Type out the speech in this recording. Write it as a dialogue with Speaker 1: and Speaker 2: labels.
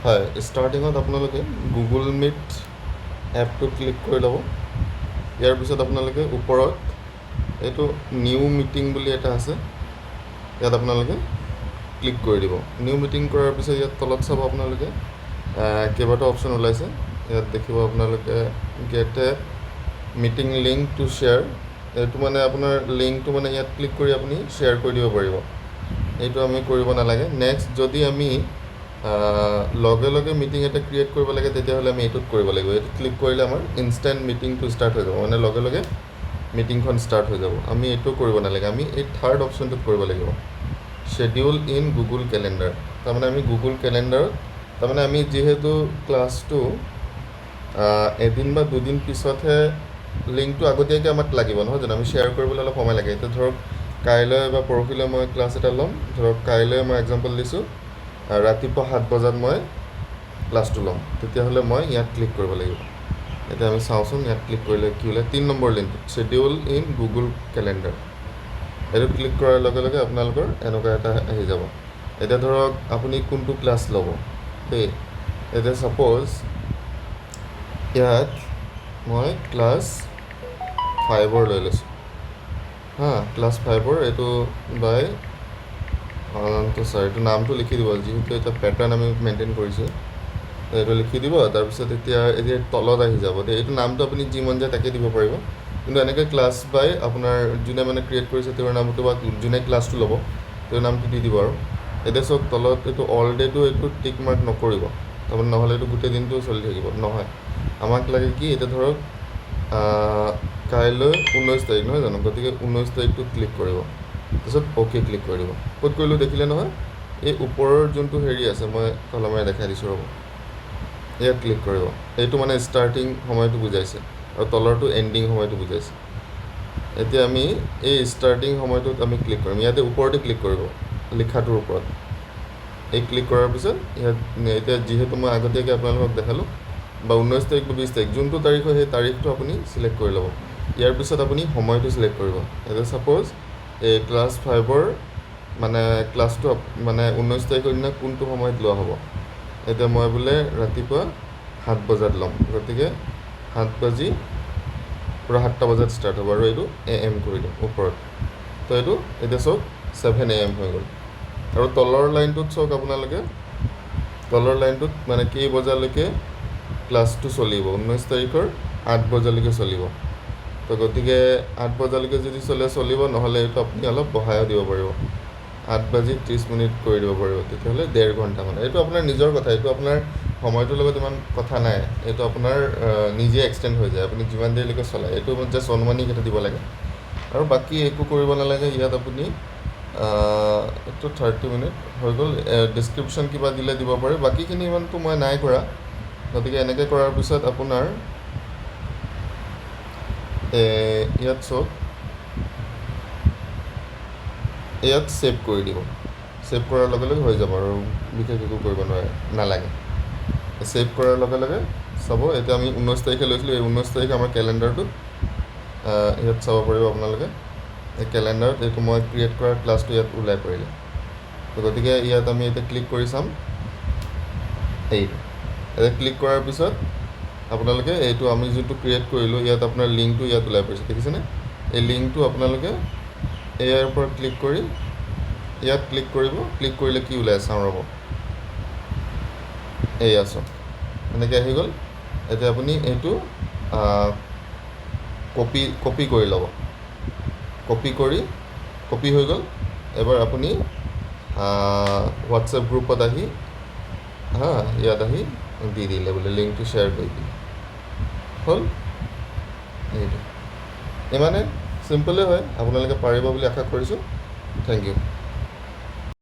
Speaker 1: হয়, ষ্টাৰ্টিঙত আপোনালোকে Google meat এপটো ক্লিক কৰি ল'ব। ইয়াৰ পিছত আপোনালোকে ওপৰত এইটো নিউ মিটিং বুলি এটা আছে, ইয়াত আপোনালোকে ক্লিক কৰি দিব। নিউ মিটিং কৰাৰ পিছত ইয়াত তলত চাব আপোনালোকে কেইবাটাও অপশ্যন ওলাইছে। ইয়াত দেখিব আপোনালোকে get a meeting link to share. এইটো মানে আপোনাৰ লিংকটো মানে ইয়াত ক্লিক কৰি আপুনি শ্বেয়াৰ কৰি দিব পাৰিব। এইটো আমি কৰিব নালাগে। নেক্সট যদি আমি লগে লগে মিটিং এটা ক্ৰিয়েট কৰিব লাগে তেতিয়াহ'লে আমি এইটোত কৰিব লাগিব। এইটোত ক্লিক কৰিলে আমাৰ ইনষ্টেণ্ট মিটিংটো ষ্টাৰ্ট হৈ যাব, মানে লগে লগে মিটিংখন ষ্টাৰ্ট হৈ যাব। আমি এইটো কৰিব নালাগে, আমি এই থাৰ্ড অপশ্যনটোত কৰিব লাগিব, শ্বেডিউল ইন গুগল কেলেণ্ডাৰ। তাৰমানে আমি গুগল কেলেণ্ডাৰত তাৰমানে আমি যিহেতু ক্লাছটো এদিন বা দুদিন পিছতহে লিংকটো আগতীয়াকৈ আমাক লাগিব নহয় জানো, আমি শ্বেয়াৰ কৰিবলৈ অলপ সময় লাগে। এতিয়া ধৰক কাইলৈ বা পৰহিলৈ মই ক্লাছ এটা ল'ম, ধৰক কাইলৈ মই এক্সাম্পল দিছোঁ ৰাতিপুৱা 7 বজাত মই ক্লাছটো ল'ম, তেতিয়াহ'লে মই ইয়াত ক্লিক কৰিব লাগিব। এতিয়া আমি চাওঁচোন ইয়াত ক্লিক কৰিলে কি ওলাই। 3 নম্বৰ লিংকটোত শ্বেডিউল ইন গুগল কেলেণ্ডাৰ, এইটোত ক্লিক কৰাৰ লগে লগে আপোনালোকৰ এনেকুৱা এটা আহি যাব। এতিয়া ধৰক আপুনি কোনটো ক্লাছ ল'ব দেই। এতিয়া ছাপ'জ ইয়াত মই ক্লাছ 5 লৈ লৈছোঁ ক্লাছ 5 এইটো বাই এইটো নামটো লিখি দিব, যিহেতু এটা পেটাৰ্ণ আমি মেইনটেইন কৰিছোঁ। এইটো লিখি দিব, তাৰপিছত এতিয়া তলত আহি যাব দেই। এইটো নামটো আপুনি যি মন যায় তাকে দিব পাৰিব, কিন্তু এনেকৈ ক্লাছ বাই আপোনাৰ যোনে মানে ক্ৰিয়েট কৰিছে তেওঁৰ নামটো বা যোনে ক্লাছটো ল'ব তেওঁৰ নামটো দি দিব। আৰু এতিয়া চাওক তলত এইটো অল ডেটো এইটো টিক মাৰ্ক নকৰিব, তাৰমানে নহ'লে এইটো গোটেই দিনটো চলি থাকিব নহয়। আমাক লাগে কি, এতিয়া ধৰক কাইলৈ 19 তাৰিখ নহয় জানো, গতিকে 19 তাৰিখটোত ক্লিক কৰিব, তাৰপিছত অ'কে ক্লিক কৰি দিব। ক'ত কৰিলোঁ দেখিলে নহয়, এই ওপৰৰ যোনটো হেৰি আছে মই কলমেৰে দেখাই দিছোঁ ৰ'ব, ইয়াত ক্লিক কৰিব। এইটো মানে ষ্টাৰ্টিং সময়টো বুজাইছে আৰু তলৰটো এণ্ডিং সময়টো বুজাইছে। এতিয়া আমি এই ষ্টাৰ্টিং সময়টোত আমি ক্লিক কৰিম, ইয়াতে ওপৰতে ক্লিক কৰিব লিখাটোৰ ওপৰত। এই ক্লিক কৰাৰ পিছত ইয়াত এতিয়া যিহেতু মই আগতীয়াকৈ আপোনালোকক দেখালোঁ বা 19 তাৰিখ বা 20 তাৰিখ যোনটো তাৰিখ হয় সেই তাৰিখটো আপুনি ছিলেক্ট কৰি ল'ব। ইয়াৰ পিছত আপুনি সময়টো ছিলেক্ট কৰিব। এতিয়া ছাপ'জ এই ক্লাছ 5 মানে ক্লাছটো মানে 19 তাৰিখৰ দিনা কোনটো সময়ত লোৱা হ'ব। এতিয়া মই বোলে ৰাতিপুৱা 7 বজাত ল'ম, গতিকে 7 বাজি পূৰা 7টা বজাত ষ্টাৰ্ট হ'ব আৰু এইটো AM কৰি দিম ওপৰত। তো এইটো এতিয়া চাওক 7 AM হৈ গ'ল। আৰু তলৰ লাইনটোত চাওক আপোনালোকে, তলৰ লাইনটোত মানে কেই বজালৈকে ক্লাছটো চলিব, 19 তাৰিখৰ 8 বজালৈকে চলিব। তো গতিকে 8 বজালৈকে যদি চলিব, নহ'লে এইটো আপুনি অলপ বঢ়াইও দিব পাৰিব, 8:30 কৰি দিব পাৰিব, তেতিয়াহ'লে 1.5 ঘণ্টা মানে। এইটো আপোনাৰ নিজৰ কথা, এইটো আপোনাৰ সময়টোৰ লগত ইমান কথা নাই, এইটো আপোনাৰ নিজে এক্সটেণ্ড হৈ যায়, আপুনি যিমান দেৰিলৈকে চলায়। এইটো জাষ্ট অনুমানিক এটা দিব লাগে আৰু বাকী একো কৰিব নালাগে। ইয়াত আপুনি এইটো 30 মিনিট হৈ গ'ল, ডিছক্ৰিপশ্যন কিবা দিলে দিব পাৰে, বাকীখিনি ইমানটো মই নাই কৰা। গতিকে এনেকৈ কৰাৰ পিছত আপোনাৰ ইয়াত চাওক, ইয়াত ছেভ কৰি দিব। ছেভ কৰাৰ লগে লগে হৈ যাব আৰু বিশেষ একো কৰিব নালাগে। ছেভ কৰাৰ লগে লগে চাব, এতিয়া আমি 19 তাৰিখে লৈছিলোঁ, এই 19 তাৰিখে আমাৰ কেলেণ্ডাৰটোত ইয়াত চাব পাৰিব আপোনালোকে। এই কেলেণ্ডাৰত এইটো মই ক্ৰিয়েট কৰা ক্লাছটো ইয়াত ওলাই পৰিলে। তো গতিকে ইয়াত আমি এতিয়া ক্লিক কৰি চাম, এইটো এতিয়া ক্লিক কৰাৰ পিছত আপোনালোকে এইটো আমি যোনটো ক্ৰিয়েট কৰিলোঁ ইয়াত আপোনাৰ লিংকটো ইয়াত ওলাই পৰিছে, দেখিছেনে? এই লিংকটো আপোনালোকে ইয়াৰ ওপৰত ক্লিক কৰি ইয়াত ক্লিক কৰিব। ক্লিক কৰিলে কি ওলাই চাওঁ ৰ'ব, এয়া চাওক এনেকৈ আহি গ'ল। এতিয়া আপুনি এইটো কপি কৰি ল'ব, কপি হৈ গ'ল। এবাৰ আপুনি হোৱাটছএপ গ্ৰুপত আহি ইয়াত আহি দি দিলে, বোলে লিংকটো শ্বেয়াৰ কৰি দিলে, হ'ল। এইটো ইমানে চিম্পলে হয়, আপোনালোকে পাৰিব বুলি আশা কৰিছোঁ। Thank U.